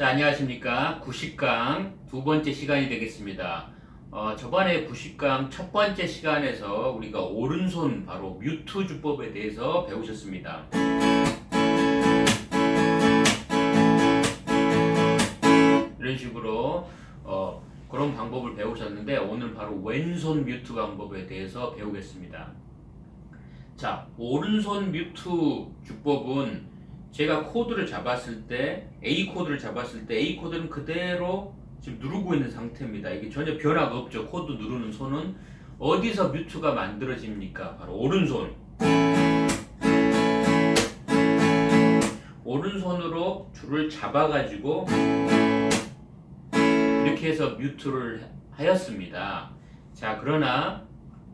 자, 안녕하십니까. 90강 두 번째 시간이 되겠습니다. 저번에 90강 첫 번째 시간에서 우리가 오른손 바로 뮤트 주법에 대해서 배우셨습니다. 이런 식으로 그런 방법을 배우셨는데 오늘 바로 왼손 뮤트 방법에 대해서 배우겠습니다. 자, 오른손 뮤트 주법은 제가 코드를 잡았을 때 A 코드를 잡았을 때 A 코드는 그대로 지금 누르고 있는 상태입니다. 이게 전혀 변화가 없죠. 코드 누르는 손은 어디서 뮤트가 만들어집니까? 바로 오른손. 오른손으로 줄을 잡아가지고 이렇게 해서 뮤트를 하였습니다. 자, 그러나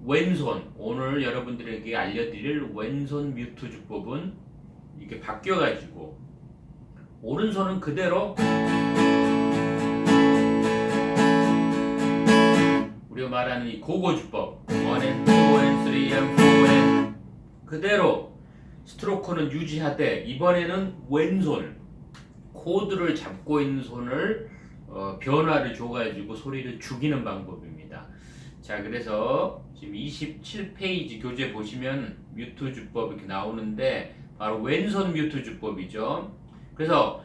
왼손, 오늘 여러분들에게 알려드릴 왼손 뮤트 주법은 이렇게 바뀌어가지고 오른손은 그대로 우리가 말하는 이 고고주법 1 and 2 and 3 and 4 and 그대로 스트로크는 유지하되 이번에는 왼손 코드를 잡고 있는 손을 변화를 줘가지고 소리를 죽이는 방법입니다. 자, 그래서 지금 27페이지 교재 보시면 뮤트 주법 이렇게 나오는데 바로 왼손 뮤트 주법이죠. 그래서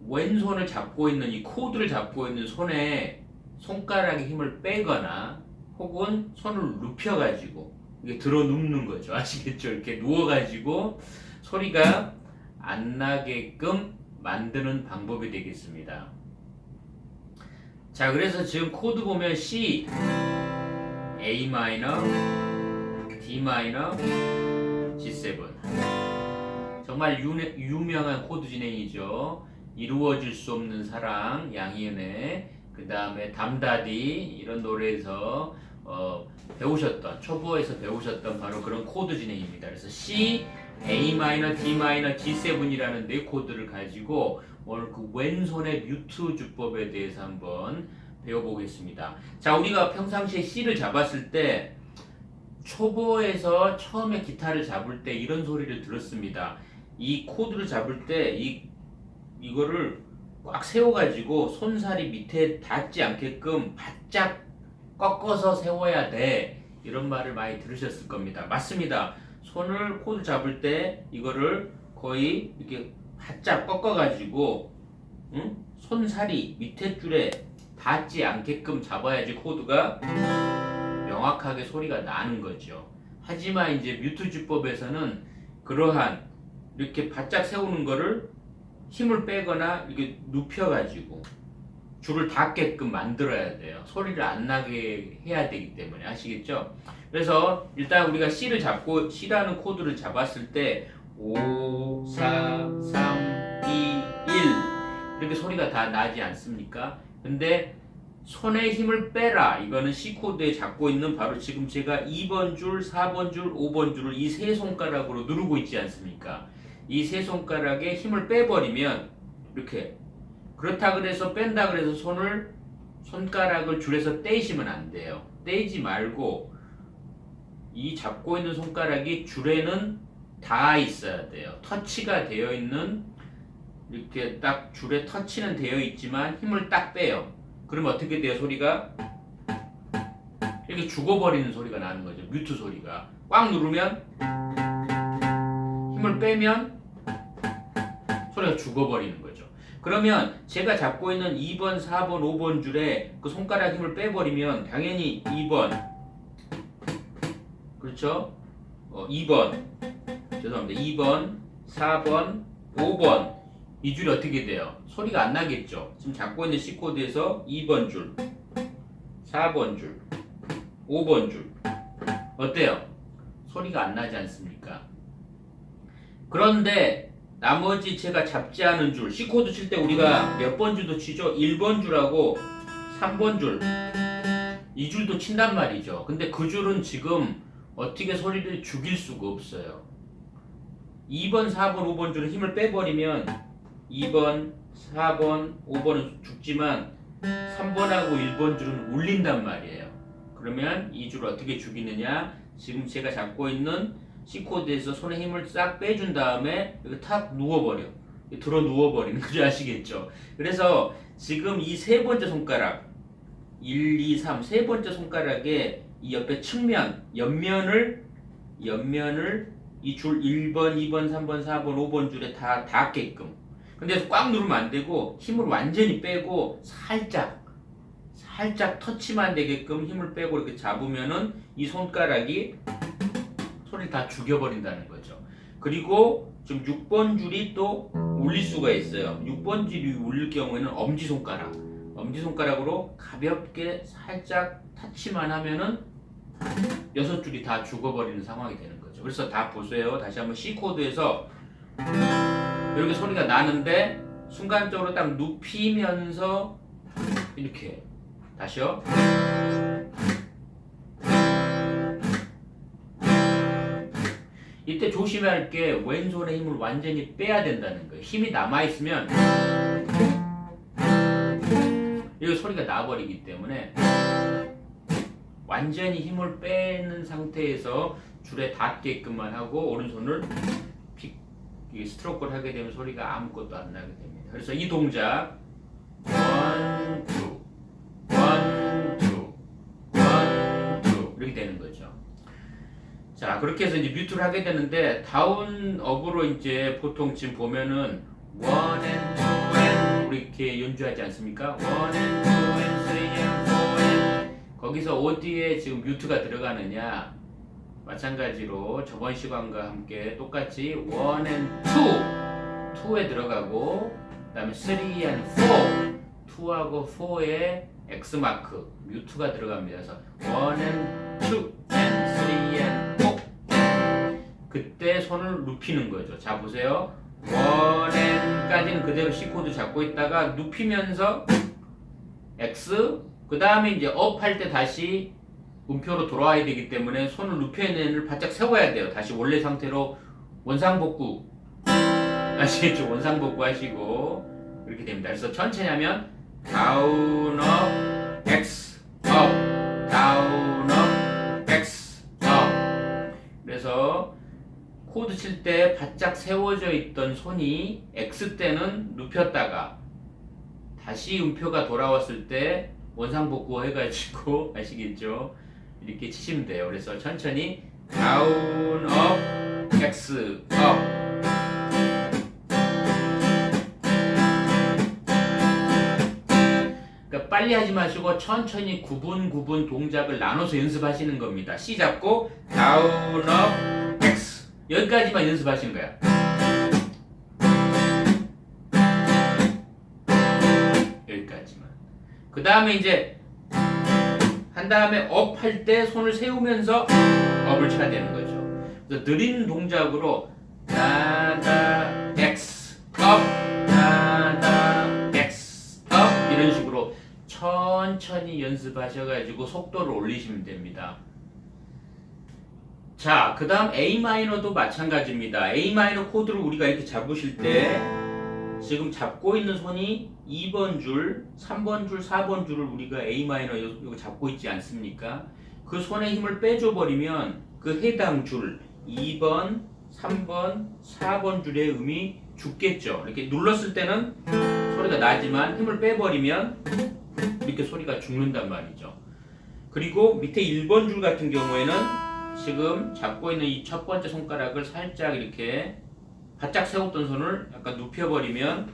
왼손을 잡고 있는 이 코드를 잡고 있는 손에 손가락에 힘을 빼거나 혹은 손을 눕혀가지고 이게 들어 눕는 거죠. 아시겠죠? 이렇게 누워가지고 소리가 안 나게끔 만드는 방법이 되겠습니다. 자, 그래서 지금 코드 보면 C, A 마이너, D 마이너, G7 정말 유명한 코드 진행이죠. 이루어질 수 없는 사랑, 양희은의 그 다음에 담다디 이런 노래에서 배우셨던 초보에서 배우셨던 바로 그런 코드 진행입니다. 그래서 C, A 마이너, D 마이너, G7이라는 네 코드를 가지고 오늘 그 왼손의 뮤트 주법에 대해서 한번 배워보겠습니다. 자, 우리가 평상시에 C를 잡았을 때 초보에서 처음에 기타를 잡을 때 이런 소리를 들었습니다. 이 코드를 잡을 때 이거를 꽉 세워가지고 손살이 밑에 닿지 않게끔 바짝 꺾어서 세워야 돼. 이런 말을 많이 들으셨을 겁니다. 맞습니다. 손을 코드 잡을 때 이거를 거의 이렇게 바짝 꺾어가지고 손살이 밑에 줄에 닿지 않게끔 잡아야지 코드가 명확하게 소리가 나는 거죠. 하지만 이제 뮤트 주법에서는 그러한 이렇게 바짝 세우는 거를 힘을 빼거나 이렇게 눕혀가지고 줄을 닿게끔 만들어야 돼요. 소리를 안 나게 해야 되기 때문에 아시겠죠? 그래서 일단 우리가 C를 잡고 C라는 코드를 잡았을 때 5, 4, 3, 2, 1 이렇게 소리가 다 나지 않습니까? 근데 손에 힘을 빼라. 이거는 C 코드에 잡고 있는 바로 지금 제가 2번 줄, 4번 줄, 5번 줄을 이 세 손가락으로 누르고 있지 않습니까? 이 세 손가락에 힘을 빼버리면 이렇게 그렇다 그래서 뺀다 그래서 손가락을 줄에서 떼시면 안 돼요. 떼지 말고 이 잡고 있는 손가락이 줄에는 닿아 있어야 돼요. 터치가 되어 있는 이렇게 딱 줄에 터치는 되어 있지만 힘을 딱 빼요. 그러면 어떻게 돼요? 소리가 이렇게 죽어버리는 소리가 나는 거죠. 뮤트 소리가 꽉 누르면 힘을 빼면 소리가 죽어버리는 거죠. 그러면 제가 잡고 있는 2번, 4번, 5번 줄에 그 손가락 힘을 빼버리면 당연히 2번 그렇죠? 2번 죄송합니다. 2번, 4번, 5번 이 줄이 어떻게 돼요? 소리가 안 나겠죠? 지금 잡고 있는 C 코드에서 2번 줄, 4번 줄, 5번 줄 어때요? 소리가 안 나지 않습니까? 그런데 나머지 제가 잡지 않은 줄 C 코드 칠 때 우리가 몇 번 줄도 치죠? 1번 줄하고 3번 줄 이 줄도 친단 말이죠. 근데 그 줄은 지금 어떻게 소리를 죽일 수가 없어요. 2번, 4번, 5번 줄은 힘을 빼버리면 2번, 4번, 5번은 죽지만 3번하고 1번 줄은 울린단 말이에요. 그러면 이 줄을 어떻게 죽이느냐? 지금 제가 잡고 있는 C 코드에서 손에 힘을 싹 빼준 다음에 여기 탁 누워버려. 들어 누워버리는 거죠. 아시겠죠? 그래서 지금 이 세 번째 손가락 1, 2, 3 세 번째 손가락에 이 옆에 측면, 옆면을 이 줄 1번, 2번, 3번, 4번, 5번 줄에 다 닿게끔. 근데 꽉 누르면 안 되고 힘을 완전히 빼고 살짝 터치만 되게끔 힘을 빼고 이렇게 잡으면은 이 손가락이 소리를 다 죽여버린다는 거죠. 그리고 지금 6번 줄이 또 울릴 수가 있어요. 6번 줄이 울릴 경우에는 엄지손가락으로 가볍게 살짝 터치만 하면은 6줄이 다 죽어버리는 상황이 되는 거죠. 그래서 다 보세요. 다시 한번 C 코드에서 이렇게 소리가 나는데 순간적으로 딱 눕히면서 이렇게 다시요. 이때 조심해야 할 게 왼손의 힘을 완전히 빼야 된다는 거예요. 힘이 남아있으면 이 소리가 나버리기 때문에 완전히 힘을 빼는 상태에서 줄에 닿게끔만 하고 오른손을 스트로크를 하게 되면 소리가 아무것도 안 나게 됩니다. 그래서 이 동작 1, 2, 1, 2, 1, 2 이렇게 되는 거죠. 자, 그렇게 해서 이제 뮤트를 하게 되는데 다운업으로 이제 보통 지금 보면은 1 and 2 and 우리 이렇게 연주하지 않습니까? 1 and 2 and 3 and 4 and 거기서 어디에 지금 뮤트가 들어가느냐? 마찬가지로 저번 시간과 함께 똑같이 1 and 2에 들어가고 그다음에 3 and 4 2하고 4에 X마크 뮤트가 들어갑니다. 그래서 1 and 2 and 3 and 4 그때 손을 눕히는 거죠. 자 보세요. 1 and까지는 그대로 C 코드 잡고 있다가 눕히면서 X 그 다음에 이제 업 할 때 다시 음표로 돌아와야 되기 때문에 손을 눕혀있는 바짝 세워야 돼요. 다시 원래 상태로 원상복구 아시겠죠? 원상복구 하시고 이렇게 됩니다. 그래서 천천히 하면 다운 업 X 업 다운 업 X 업 그래서 코드 칠 때 바짝 세워져 있던 손이 X 때는 눕혔다가 다시 음표가 돌아왔을 때 원상복구 해가지고 아시겠죠? 이렇게 치시면 돼요. 그래서 천천히 다운 업 X 업 그러니까 빨리 하지 마시고 천천히 구분 동작을 나눠서 연습하시는 겁니다. C 잡고 다운 업 X 여기까지만 연습하시는 거야. 여기까지만. 그 다음에 이제 한 다음에 업 할 때 손을 세우면서 업을 쳐야 되는 거죠. 그래서 느린 동작으로 다다 X 업 다다 X 업 이런 식으로 천천히 연습하셔가지고 속도를 올리시면 됩니다. 자, 그 다음 A 마이너도 마찬가지입니다. A 마이너 코드를 우리가 이렇게 잡으실 때 지금 잡고 있는 손이 2번 줄, 3번 줄, 4번 줄을 우리가 A 마이너 이거 잡고 있지 않습니까? 그 손에 힘을 빼줘 버리면 그 해당 줄 2번, 3번, 4번 줄의 음이 죽겠죠. 이렇게 눌렀을 때는 소리가 나지만 힘을 빼버리면 이렇게 소리가 죽는단 말이죠. 그리고 밑에 1번 줄 같은 경우에는 지금 잡고 있는 이 첫 번째 손가락을 살짝 이렇게 바짝 세웠던 손을 약간 눕혀버리면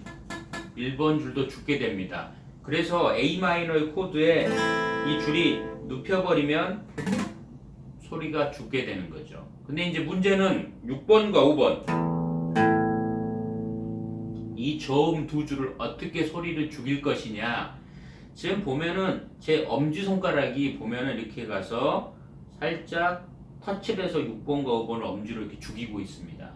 1번 줄도 죽게 됩니다. 그래서 A 마이너의 코드에 이 줄이 눕혀버리면 소리가 죽게 되는 거죠. 근데 이제 문제는 6번과 5번 이 저음 두 줄을 어떻게 소리를 죽일 것이냐. 지금 보면은 제 엄지손가락이 보면은 이렇게 가서 살짝 터치를 해서 6번과 5번을 엄지로 이렇게 죽이고 있습니다.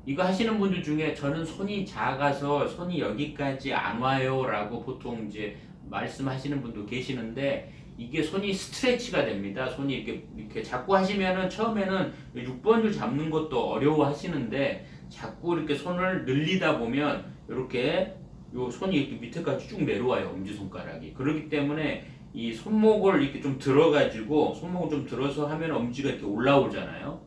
이거 하시는 분들 중에 저는 손이 작아서 손이 여기까지 안 와요 라고 보통 이제 말씀하시는 분도 계시는데 이게 손이 스트레치가 됩니다. 손이 이렇게 자꾸 하시면은 처음에는 6번 줄 잡는 것도 어려워 하시는데 자꾸 이렇게 손을 늘리다 보면 이렇게 요 손이 이렇게 밑에까지 쭉 내려와요. 엄지손가락이. 그렇기 때문에 이 손목을 이렇게 좀 들어가지고 손목을 좀 들어서 하면 엄지가 이렇게 올라오잖아요.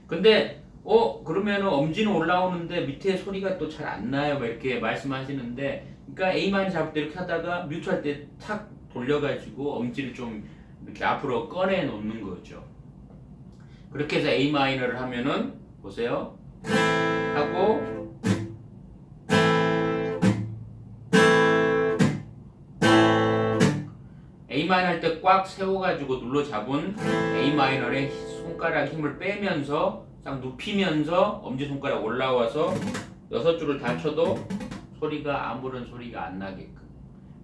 근데 그러면은 엄지는 올라오는데 밑에 소리가 또 잘 안 나요. 뭐 이렇게 말씀하시는데, 그러니까 A 마이너 잡을 때 이렇게 하다가 뮤트 할 때 탁 돌려가지고 엄지를 좀 이렇게 앞으로 꺼내 놓는 거죠. 그렇게 해서 A 마이너를 하면은 보세요. 하고 A 마이너 할 때 꽉 세워가지고 눌러 잡은 A 마이너의 손가락 힘을 빼면서 딱 눕히면서 엄지손가락 올라와서 6줄을 다 쳐도 소리가 아무런 소리가 안 나게끔.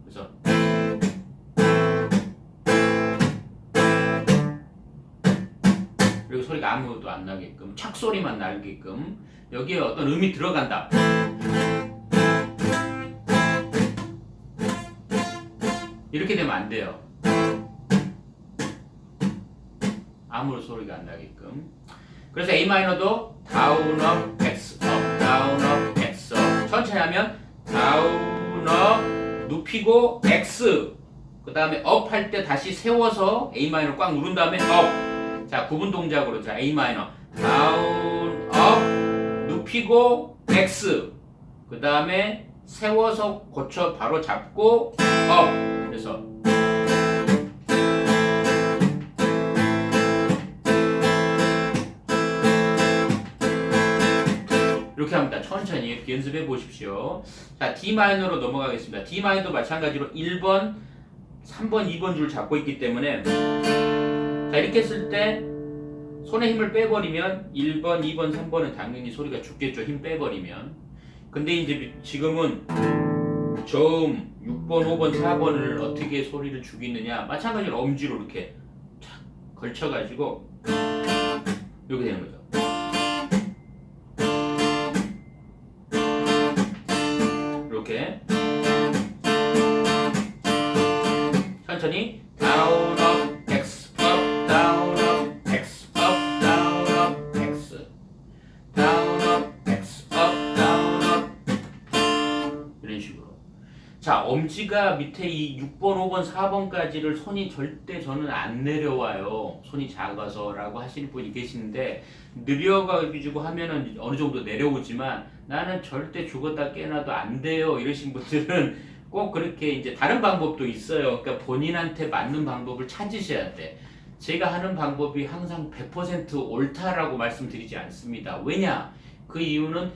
그래서 그리고 소리가 아무것도 안 나게끔 착 소리만 나게끔 여기에 어떤 음이 들어간다. 이렇게 되면 안 돼요. 아무런 소리가 안 나게끔. 그래서 A 마이너도 다운 업 X 업 다운 업 X 업 천천히 하면 다운 업 눕히고 X 그 다음에 업 할 때 다시 세워서 A 마이너 꽉 누른 다음에 업. 자 구분 동작으로 자 A 마이너 다운 업 눕히고 X 그 다음에 세워서 고쳐 바로 잡고 업. 그래서 이렇게 합니다. 천천히 이렇게 연습해 보십시오. 자, D 마이너로 넘어가겠습니다. D 마이너도 마찬가지로 1번, 3번, 2번 줄 잡고 있기 때문에 자, 이렇게 했을 때 손에 힘을 빼버리면 1번, 2번, 3번은 당연히 소리가 죽겠죠. 힘 빼버리면. 근데 이제 지금은 저음 6번, 5번, 4번을 어떻게 소리를 죽이느냐 마찬가지로 엄지로 이렇게 착 걸쳐가지고 이렇게 되는 거죠. 이렇게 천천히 다운 업 X 업 다운 업 X 업 다운 업 X 다운 업 X 업 다운 업 이런 식으로. 자 엄지가 밑에 이 6번 5번 4번까지를 손이 절대 저는 안 내려와요. 손이 작아서라고 하시는 분이 계시는데 느려가지고 하면은 어느 정도 내려오지만 나는 절대 죽었다 깨나도 안 돼요 이러신 분들은 꼭 그렇게 이제 다른 방법도 있어요. 그러니까 본인한테 맞는 방법을 찾으셔야 돼. 제가 하는 방법이 항상 100% 옳다라고 말씀드리지 않습니다. 왜냐? 그 이유는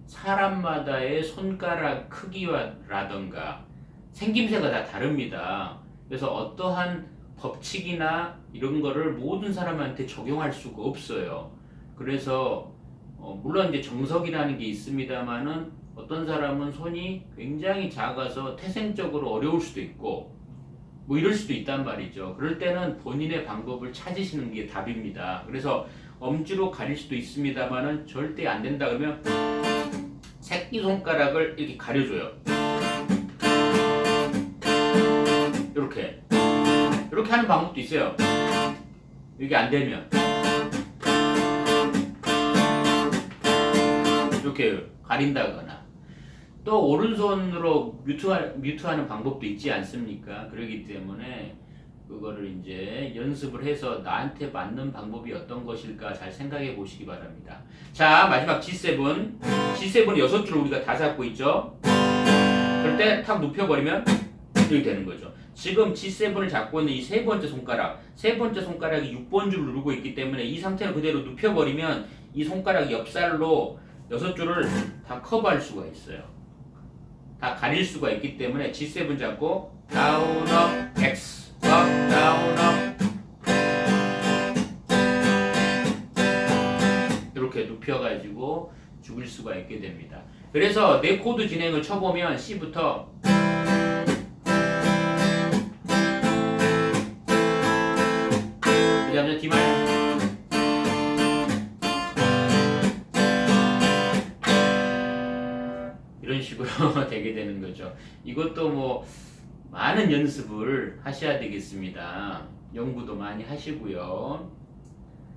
사람마다의 손가락 크기라던가 생김새가 다 다릅니다. 그래서 어떠한 법칙이나 이런 거를 모든 사람한테 적용할 수가 없어요. 그래서 물론 이제 정석이라는 게 있습니다만은 어떤 사람은 손이 굉장히 작아서 태생적으로 어려울 수도 있고 뭐 이럴 수도 있단 말이죠. 그럴 때는 본인의 방법을 찾으시는 게 답입니다. 그래서 엄지로 가릴 수도 있습니다만은 절대 안 된다 그러면 새끼손가락을 이렇게 가려줘요. 이렇게 하는 방법도 있어요. 이게 안 되면 이렇게 가린다거나 또 오른손으로 뮤트하는 방법도 있지 않습니까? 그렇기 때문에 그거를 이제 연습을 해서 나한테 맞는 방법이 어떤 것일까 잘 생각해 보시기 바랍니다. 자 마지막 G7 6줄 우리가 다 잡고 있죠? 그럴 때 탁 눕혀버리면 이렇게 되는 거죠. 지금 G7을 잡고 있는 이 세 번째 손가락이 6번 줄을 누르고 있기 때문에 이 상태를 그대로 눕혀버리면 이 손가락 옆살로 6줄을 다 커버할 수가 있어요. 다 가릴 수가 있기 때문에 G7 잡고 다운 업 X 업 다운 업 이렇게 눕혀가지고 죽일 수가 있게 됩니다. 그래서 네 코드 진행을 쳐보면 C부터 그 다음에 D 마이너 이런 식으로 되게 되는 거죠. 이것도 뭐 많은 연습을 하셔야 되겠습니다. 연구도 많이 하시고요.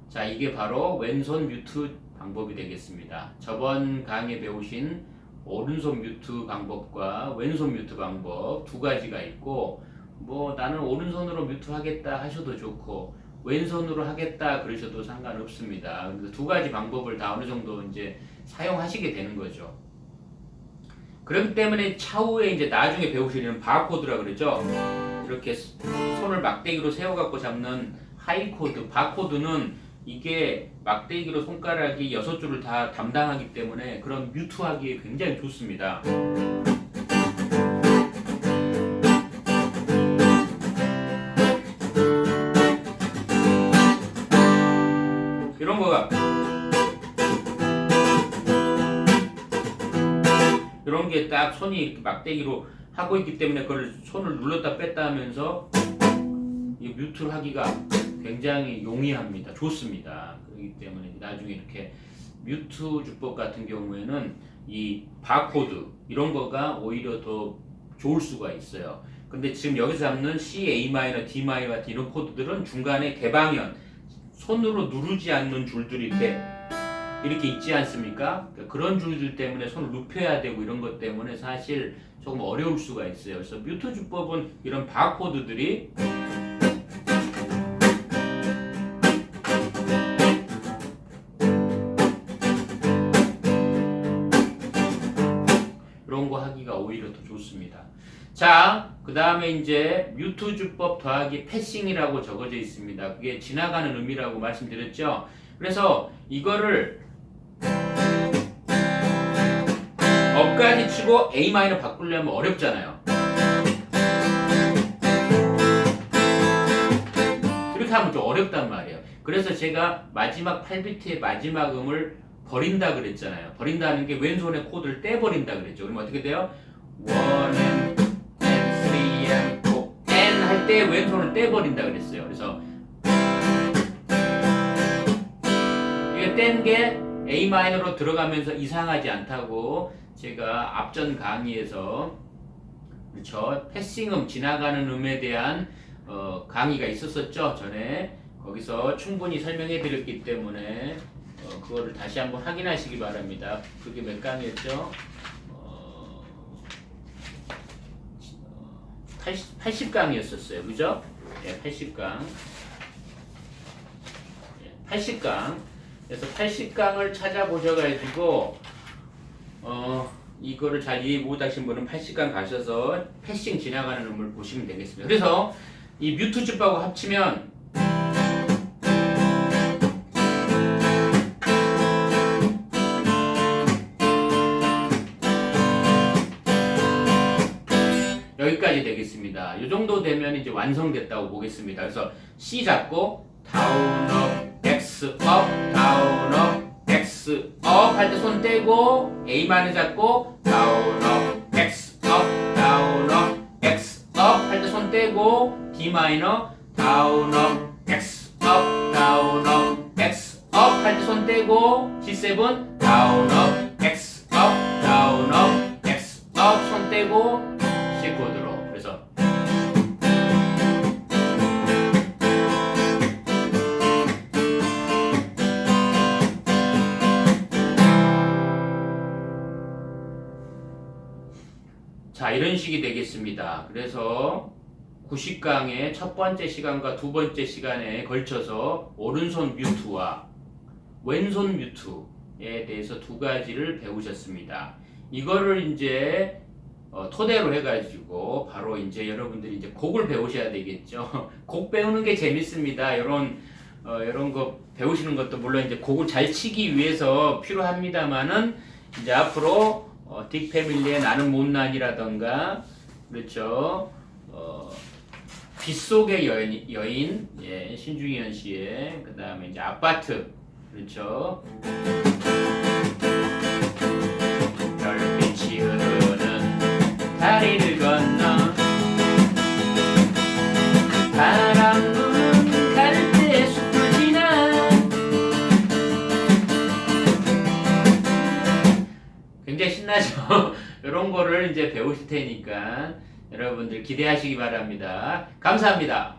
자, 이게 바로 왼손 뮤트 방법이 되겠습니다. 저번 강의에 배우신 오른손 뮤트 방법과 왼손 뮤트 방법 두 가지가 있고 뭐 나는 오른손으로 뮤트 하겠다 하셔도 좋고 왼손으로 하겠다 그러셔도 상관없습니다. 그래서 두 가지 방법을 다 어느 정도 이제 사용하시게 되는 거죠. 그렇기 때문에 차후에 이제 나중에 배우시는 바코드라 그러죠. 이렇게 손을 막대기로 세워갖고 잡는 하이코드, 바코드는 이게 막대기로 손가락이 6줄을 다 담당하기 때문에 그런 뮤트하기에 굉장히 좋습니다. 이런 거가 이런 게 딱 손이 막대기로 하고 있기 때문에 그걸 손을 눌렀다 뺐다 하면서 이 뮤트를 하기가 굉장히 용이합니다. 좋습니다. 그렇기 때문에 나중에 이렇게 뮤트 주법 같은 경우에는 이 바코드 이런 거가 오히려 더 좋을 수가 있어요. 근데 지금 여기서 잡는 C, A 마이너, D 마이너 같은 이런 코드들은 중간에 개방현 손으로 누르지 않는 줄들이 이렇게 있지 않습니까? 그러니까 그런 줄들 때문에 손을 눕혀야 되고 이런 것 때문에 사실 조금 어려울 수가 있어요. 그래서 뮤트 주법은 이런 바코드들이 이런 거 하기가 오히려 더 좋습니다. 자, 그 다음에 이제 뮤트 주법 더하기 패싱이라고 적어져 있습니다. 그게 지나가는 의미라고 말씀드렸죠. 그래서 이거를 업까지 치고 A 마이너 바꾸려면 어렵잖아요. 이렇게 하면 좀 어렵단 말이에요. 그래서 제가 마지막 8비트의 마지막 음을 버린다 그랬잖아요. 버린다는 게 왼손의 코드를 떼버린다 그랬죠. 그러면 어떻게 돼요? 1 and 3 and 4 and 할 때 왼손을 떼버린다 그랬어요. 그래서 이게 뗀 게 A 마이너로 들어가면서 이상하지 않다고 제가 앞전 강의에서 그렇죠 패싱음 지나가는 음에 대한 강의가 있었었죠. 전에 거기서 충분히 설명해 드렸기 때문에 그거를 다시 한번 확인하시기 바랍니다. 그게 몇 강이었죠? 80강이었었어요. 그죠? 예, 80강. 예, 80강. 그래서 80강을 찾아보셔가지고 이거를 잘 이해 못하신 분은 80강 가셔서 패싱 지나가는 음을 보시면 되겠습니다. 그래서 이 뮤트 주법하고 합치면 여기까지 되겠습니다. 이 정도 되면 이제 완성됐다고 보겠습니다. 그래서 C 잡고 다운 업 X 업 다운 업 X 업 할 때 손 떼고 A 마이너 잡고 다운 업 X 업 다운 업 X 업 할 때 손 떼고 D 마이너 다운 업 X 업 다운 업 X 업 할 때 손 떼고 G7 다운 업 X 업 다운 업 X 업 손 떼고 C 코드로 그래서 자 이런 식이 되겠습니다. 그래서 90강의 첫 번째 시간과 두 번째 시간에 걸쳐서 오른손 뮤트와 왼손 뮤트에 대해서 두 가지를 배우셨습니다. 이거를 이제 토대로 해가지고 바로 이제 여러분들이 이제 곡을 배우셔야 되겠죠. 곡 배우는 게 재밌습니다. 이런 거 배우시는 것도 물론 이제 곡을 잘 치기 위해서 필요합니다만은 이제 앞으로 딕 패밀리의 나는 못난이라던가 그렇죠. 빗속의 여인 예, 신중현 씨의 그 다음에 이제 아파트 그렇죠. 별빛이 흐르는 다리를 건너 바람 부는 갈대 숲을 지나 굉장히 신나죠? 이런 거를 이제 배우실 테니까 여러분들 기대하시기 바랍니다. 감사합니다.